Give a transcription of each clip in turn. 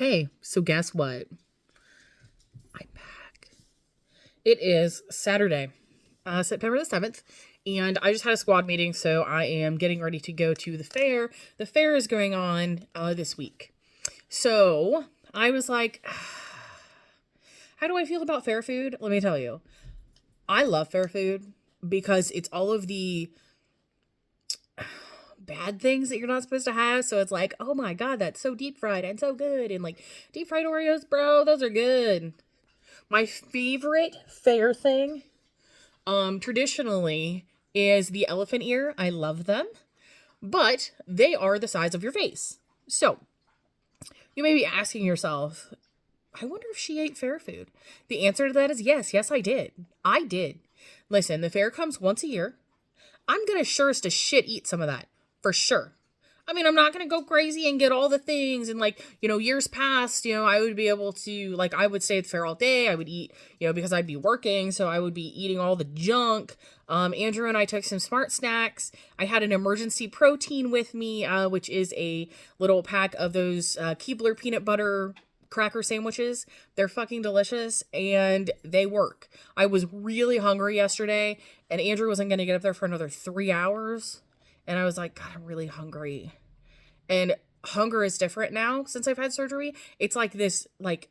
Hey, so guess what? I'm back. It is Saturday, September the 7th, and I just had a squad meeting, so I am getting ready to go to the fair. The fair is going on this week. So I was like, how do I feel about fair food? Let me tell you. I love fair food because it's all of the bad things that you're not supposed to have. So it's like, oh my God, that's so deep fried and so good. And like deep fried Oreos, bro, those are good. My favorite fair thing, traditionally is the elephant ear. I love them, but they are the size of your face. So you may be asking yourself, I wonder if she ate fair food. The answer to that is yes. Yes, I did. I did. Listen, the fair comes once a year. I'm going to sure as to shit eat some of that for sure. I mean, I'm not going to go crazy and get all the things. And like, years past, I would be able to, like, I would stay at the fair all day. I would eat, because I'd be working. So I would be eating all the junk. Andrew and I took some smart snacks. I had an emergency protein with me, which is a little pack of those Keebler peanut butter cracker sandwiches. They're fucking delicious and they work. I was really hungry yesterday and Andrew wasn't going to get up there for another 3 hours. And I was like, God, I'm really hungry. And hunger is different now since I've had surgery. It's like this, like,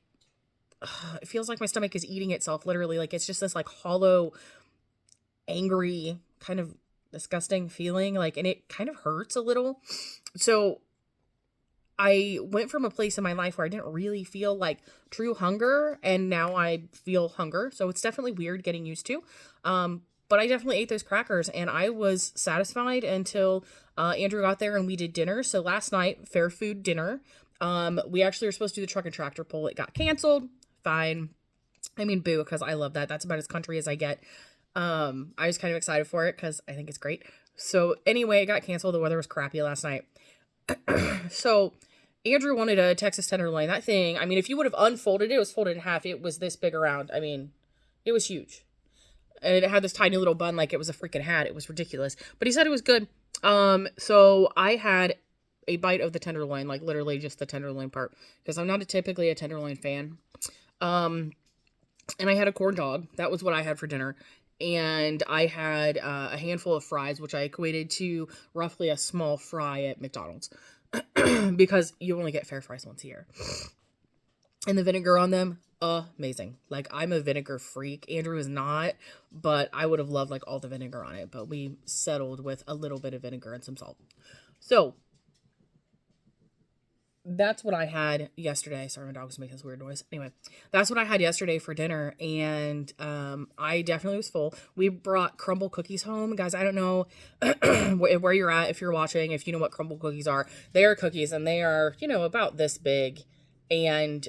it feels like my stomach is eating itself, literally. Like, it's just this, like, hollow, angry, kind of disgusting feeling. Like, and it kind of hurts a little. So I went from a place in my life where I didn't really feel like true hunger. And now I feel hunger. So it's definitely weird getting used to. But I definitely ate those crackers and I was satisfied until Andrew got there and we did dinner. So last night, fair food dinner. We actually were supposed to do the truck and tractor pull. It got canceled. Fine. I mean, boo, because I love that. That's about as country as I get. I was kind of excited for it because I think it's great. So anyway, it got canceled. The weather was crappy last night. So Andrew wanted a Texas tenderloin. That thing, I mean, if you would have unfolded it, it was folded in half. It was this big around. I mean, it was huge. And it had this tiny little bun like it was a freaking hat. It was ridiculous. But he said it was good. So I had a bite of the tenderloin, like literally just the tenderloin part. Because I'm not typically a tenderloin fan. And I had a corn dog. That was what I had for dinner. And I had a handful of fries, which I equated to roughly a small fry at McDonald's. Because you only get fair fries once a year. And the vinegar on them, amazing. Like, I'm a vinegar freak. Andrew is not, but I would have loved like all the vinegar on it, but we settled with a little bit of vinegar and some salt. So that's what I had yesterday. Sorry, my dog was making this weird noise. Anyway, that's what I had yesterday for dinner, and I definitely was full. We brought crumble cookies home. Guys, I don't know where you're at, if you're watching, if you know what crumble cookies are. They are cookies, and they are, about this big. And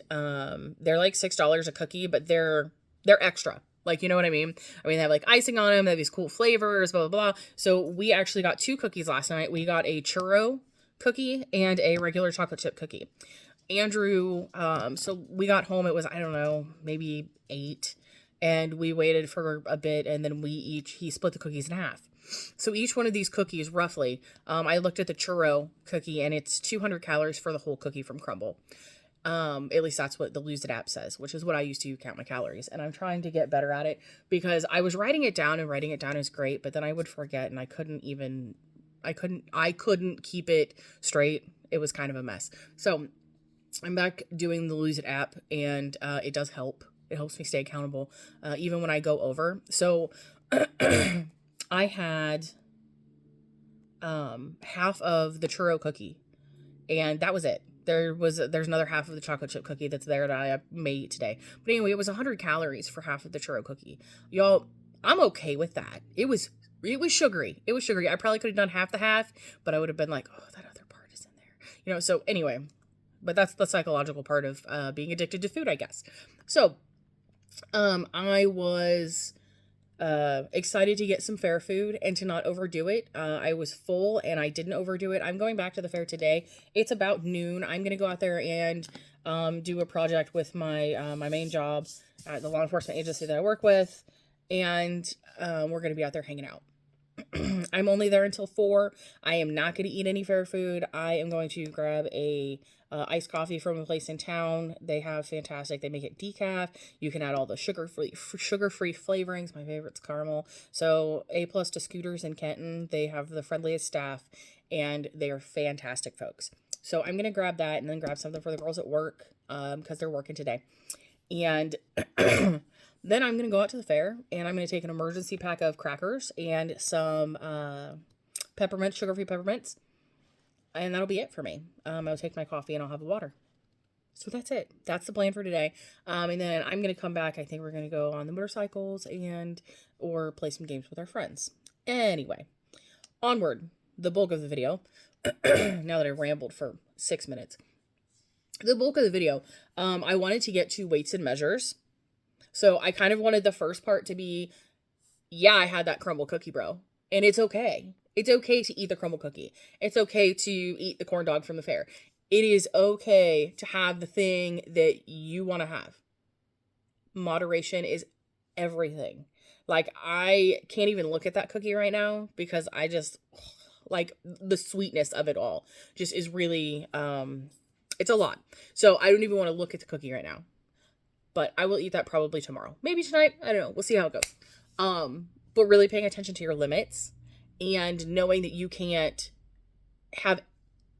they're like $6 a cookie, but they're extra. Like, you know what I mean? I mean, they have like icing on them. They have these cool flavors, blah, blah, blah. So we actually got 2 cookies last night. We got a churro cookie and a regular chocolate chip cookie. Andrew, so we got home. It was, I don't know, maybe 8. And we waited for a bit. And then he split the cookies in half. So each one of these cookies, roughly, I looked at the churro cookie and it's 200 calories for the whole cookie from Crumble. At least that's what the Lose It app says, which is what I used to count my calories. And I'm trying to get better at it because I was writing it down and writing it down is great, but then I would forget and I couldn't keep it straight. It was kind of a mess. So I'm back doing the Lose It app and, it does help. It helps me stay accountable, even when I go over. So I had, half of the churro cookie and that was it. There's another half of the chocolate chip cookie that's there that I may eat today. But anyway, it was 100 calories for half of the churro cookie. Y'all, I'm okay with that. It was sugary. It was sugary. I probably could have done half the half, but I would have been like, oh, that other part is in there. So anyway, but that's the psychological part of being addicted to food, I guess. So I was excited to get some fair food and to not overdo it. I was full and I didn't overdo it. I'm going back to the fair today. It's about noon. I'm going to go out there and do a project with my my main job at the law enforcement agency that I work with. And we're going to be out there hanging out. I'm only there until 4. I am not going to eat any fair food. I am going to grab a iced coffee from a place in town. They have fantastic. They make it decaf. You can add all the sugar-free flavorings. My favorite's caramel. So A plus to Scooters in Kenton. They have the friendliest staff, and they are fantastic folks. So I'm going to grab that and then grab something for the girls at work because they're working today. And then I'm going to go out to the fair and I'm going to take an emergency pack of crackers and some peppermints, sugar-free peppermints. And that'll be it for me. I'll take my coffee and I'll have a water. So that's it. That's the plan for today. And then I'm going to come back. I think we're going to go on the motorcycles or play some games with our friends. Anyway, onward. The bulk of the video. Now that I've rambled for 6 minutes. The bulk of the video, I wanted to get to weights and measures. So I kind of wanted the first part to be, yeah, I had that crumble cookie, bro. And it's okay. It's okay to eat the crumble cookie. It's okay to eat the corn dog from the fair. It is okay to have the thing that you want to have. Moderation is everything. Like, I can't even look at that cookie right now because I just, like, the sweetness of it all just is really, it's a lot. So I don't even want to look at the cookie right now. But I will eat that probably tomorrow. Maybe tonight. I don't know. We'll see how it goes. But really paying attention to your limits and knowing that you can't have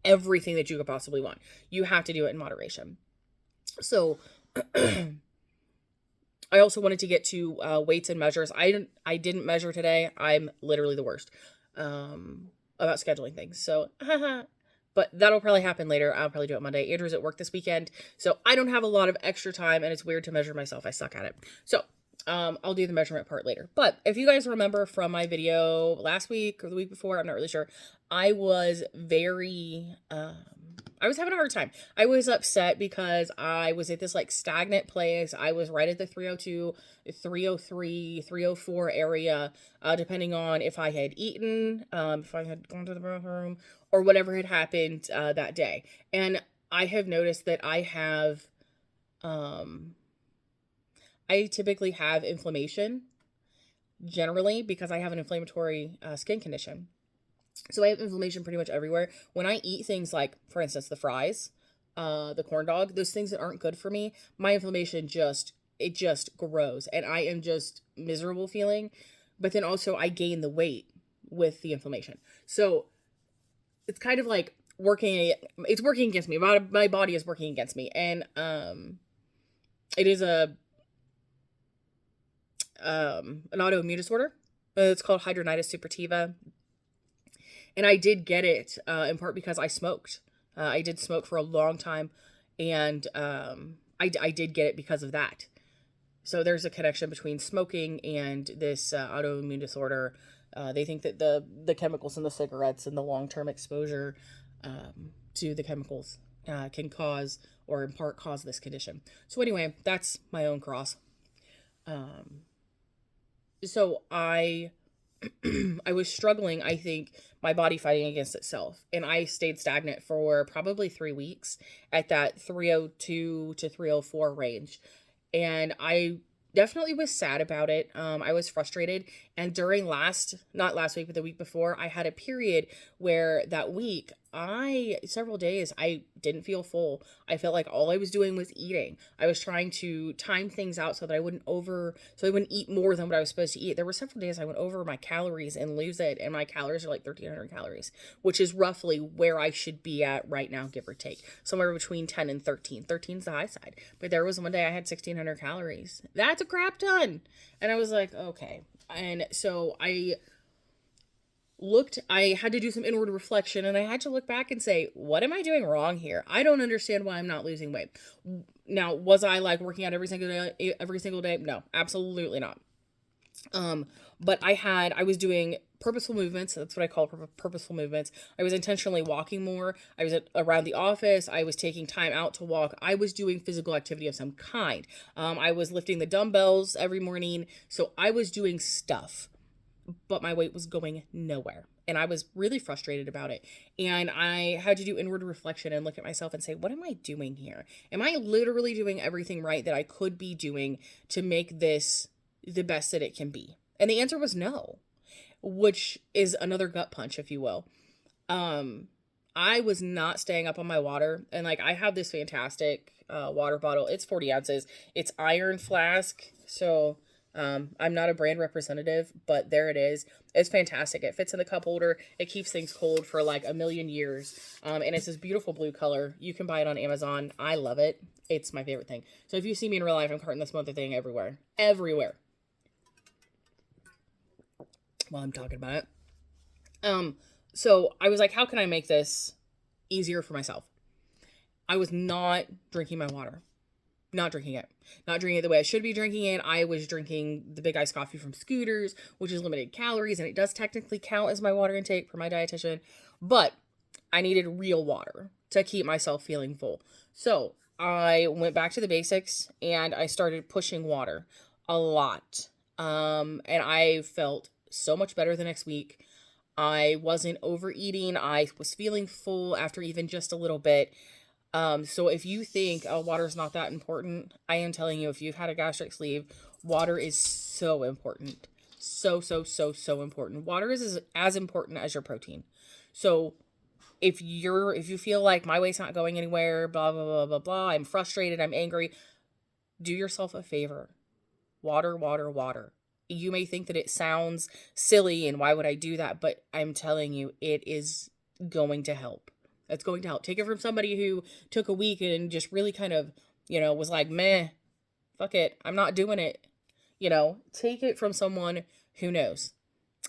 everything that you could possibly want. You have to do it in moderation. So I also wanted to get to weights and measures. I didn't measure today. I'm literally the worst about scheduling things. So but that'll probably happen later. I'll probably do it Monday. Andrew's at work this weekend, so I don't have a lot of extra time, and it's weird to measure myself. I suck at it. So I'll do the measurement part later. But if you guys remember from my video last week or the week before, I'm not really sure, I was very, I was having a hard time. I was upset because I was at this like stagnant place. I was right at the 302, 303, 304 area, depending on if I had eaten, if I had gone to the bathroom, or whatever had happened that day. And I have noticed that I typically have inflammation, generally, because I have an inflammatory skin condition. So I have inflammation pretty much everywhere. When I eat things like, for instance, the fries, the corn dog, those things that aren't good for me, my inflammation just grows. And I am just miserable feeling. But then also I gain the weight with the inflammation. So it's kind of like it's working against me. My body is working against me. And it is an autoimmune disorder. It's called hidradenitis suppurativa. And I did get it in part because I smoked. I did smoke for a long time. And I did get it because of that. So there's a connection between smoking and this autoimmune disorder. They think that the chemicals in the cigarettes and the long-term exposure to the chemicals can cause, or in part cause, this condition. So anyway, that's my own cross. So I was struggling, I think, my body fighting against itself. And I stayed stagnant for probably 3 weeks at that 302 to 304 range. And I definitely was sad about it. I was frustrated. And during not last week, but the week before, I had a period where that week, several days, I didn't feel full. I felt like all I was doing was eating. I was trying to time things out so that I wouldn't eat more than what I was supposed to eat. There were several days I went over my calories and lose it. And my calories are like 1,300 calories, which is roughly where I should be at right now, give or take. Somewhere between 10 and 13. 13's the high side. But there was one day I had 1,600 calories. That's a crap ton. And I was like, okay. And so I had to do some inward reflection, and I had to look back and say, what am I doing wrong here? I don't understand why I'm not losing weight. Now, was I like working out every single day? No, absolutely not. But I was doing purposeful movements. That's what I call purposeful movements. I was intentionally walking more. I was around the office. I was taking time out to walk. I was doing physical activity of some kind. I was lifting the dumbbells every morning. So I was doing stuff, but my weight was going nowhere. And I was really frustrated about it. And I had to do inward reflection and look at myself and say, what am I doing here? Am I literally doing everything right that I could be doing to make this the best that it can be? And the answer was no. which is another gut punch, if you will. Um, I was not staying up on my water, and like I have this fantastic water bottle. It's 40 ounces. It's iron flask, so I'm not a brand representative, but there it is. It's fantastic. It fits in the cup holder. It keeps things cold for like a million years. And it's this beautiful blue color. You can buy it on Amazon. I love it. It's my favorite thing. So if you see me in real life, I'm carting this mother thing everywhere. Everywhere. While I'm talking about it. So I was like, how can I make this easier for myself? I was not drinking my water. Not drinking it. Not drinking it the way I should be drinking it. I was drinking the big iced coffee from Scooters, which is limited calories, and it does technically count as my water intake per my dietitian. But I needed real water to keep myself feeling full. So I went back to the basics and I started pushing water a lot. And I felt so much better the next week. I wasn't overeating. I was feeling full after even just a little bit. So if you think, oh, water's not that important, I am telling you, if you've had a gastric sleeve, water is so important. So important. Water is as important as your protein. So if you feel like my weight's not going anywhere, blah, blah, blah, blah, blah, I'm frustrated, I'm angry, do yourself a favor. Water, water, water. You may think that it sounds silly and why would I do that? But I'm telling you, it is going to help. It's going to help. Take it from somebody who took a week and just really kind of, was like, meh, fuck it, I'm not doing it. Take it from someone who knows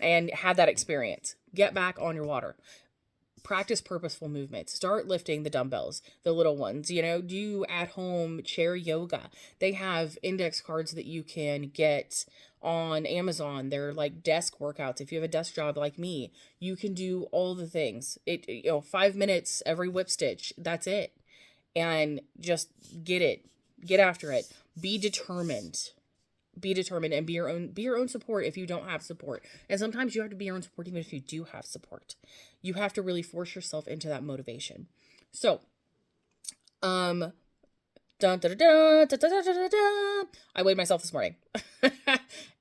and had that experience. Get back on your water. Practice purposeful movements. Start lifting the dumbbells, the little ones, do at home chair yoga. They have index cards that you can get on Amazon. They're like desk workouts. If you have a desk job like me, you can do all the things. 5 minutes every whip stitch. That's it. And just get after it. Be determined and be your own support if you don't have support. And sometimes you have to be your own support even if you do have support. You have to really force yourself into that motivation. So, dun, dun, dun, dun, dun, dun, dun, dun, dun. I weighed myself this morning.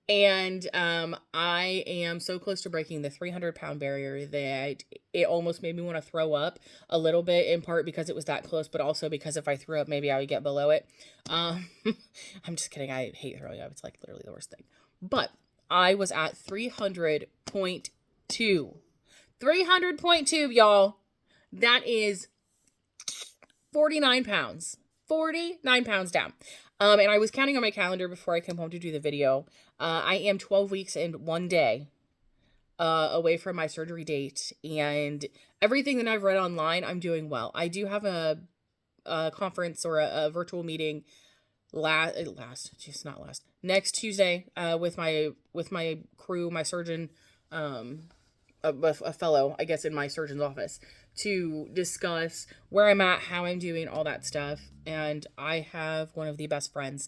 And I am so close to breaking the 300-pound barrier that it almost made me want to throw up a little bit, in part because it was that close, but also because if I threw up, maybe I would get below it. I'm just kidding. I hate throwing up. It's like literally the worst thing. But I was at 300.2. 300.2, y'all. That is 49 pounds. 49 pounds down. And I was counting on my calendar before I came home to do the video. I am 12 weeks and 1 day away from my surgery date. And everything that I've read online, I'm doing well. I do have a conference or a virtual meeting next Tuesday with my crew, my surgeon, a fellow, I guess, in my surgeon's office to discuss where I'm at, how I'm doing, all that stuff. And I have one of the best friends.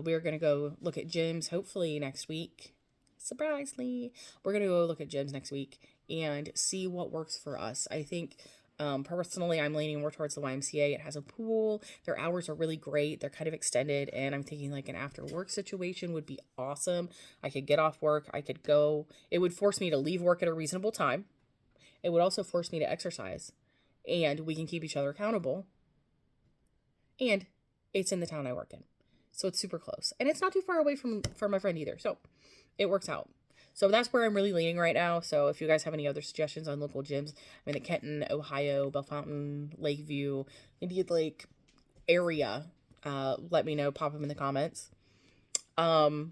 We're going to go look at gyms hopefully next week. Surprisingly, we're going to go look at gyms next week and see what works for us. I think personally, I'm leaning more towards the YMCA. It has a pool. Their hours are really great. They're kind of extended. And I'm thinking like an after work situation would be awesome. I could get off work. I could go. It would force me to leave work at a reasonable time. It would also force me to exercise. And we can keep each other accountable. And it's in the town I work in. So it's super close. And it's not too far away from my friend either. So it works out. So that's where I'm really leaning right now. So if you guys have any other suggestions on local gyms, I'm in the Kenton, Ohio, Bellefontaine, Lakeview, Indian Lake area, let me know. Pop them in the comments. So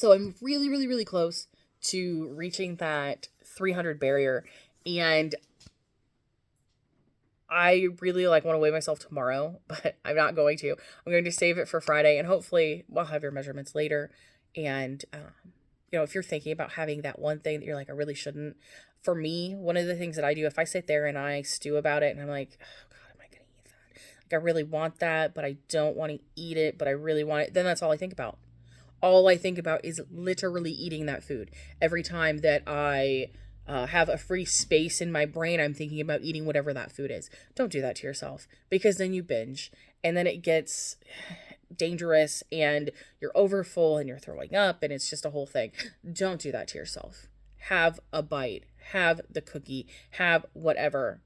I'm really, really, really close to reaching that 300 barrier. And I really want to weigh myself tomorrow, but I'm not going to. I'm going to save it for Friday, and hopefully we'll have your measurements later. And, if you're thinking about having that one thing that you're like, I really shouldn't. For me, one of the things that I do, if I sit there and I stew about it and I'm like, oh God, am I going to eat that? Like, I really want that, but I don't want to eat it, but I really want it. Then that's all I think about. All I think about is literally eating that food. Every time that I have a free space in my brain, I'm thinking about eating whatever that food is. Don't do that to yourself, because then you binge and then it gets dangerous and you're overfull and you're throwing up and it's just a whole thing. Don't do that to yourself. have a bite, have the cookie, have whatever.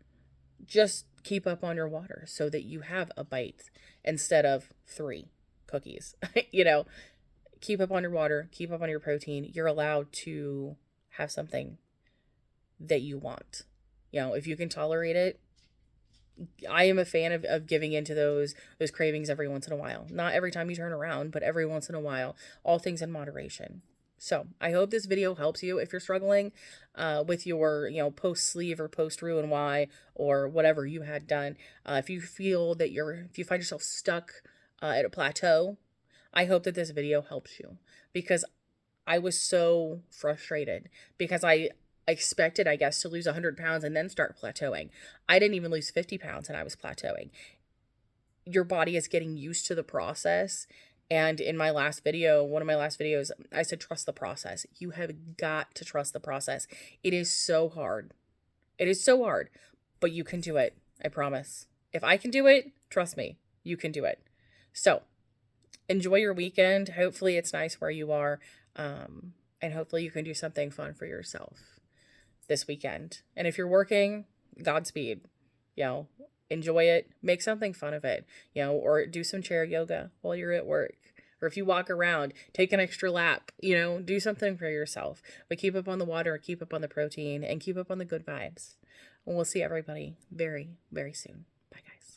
Just keep up on your water so that you have a bite instead of 3 cookies. You know, keep up on your water, keep up on your protein. You're allowed to have something that you want. You know, if you can tolerate it, I am a fan of giving into those cravings every once in a while. Not every time you turn around, but every once in a while. All things in moderation. So I hope this video helps you if you're struggling with your, post sleeve or post Roux-en-Y or whatever you had done. If you feel that if you find yourself stuck at a plateau, I hope that this video helps you, because I was so frustrated because I expected, I guess, to lose 100 pounds and then start plateauing. I didn't even lose 50 pounds and I was plateauing. Your body is getting used to the process. And in my last video, one of my last videos, I said, trust the process. You have got to trust the process. It is so hard. It is so hard, but you can do it. I promise. If I can do it, trust me, you can do it. So enjoy your weekend. Hopefully it's nice where you are. And hopefully you can do something fun for yourself this weekend. And if you're working, Godspeed. Enjoy it. Make something fun of it. Or do some chair yoga while you're at work. Or if you walk around, take an extra lap. Do something for yourself. But keep up on the water, keep up on the protein, and keep up on the good vibes. And we'll see everybody very, very soon. Bye, guys.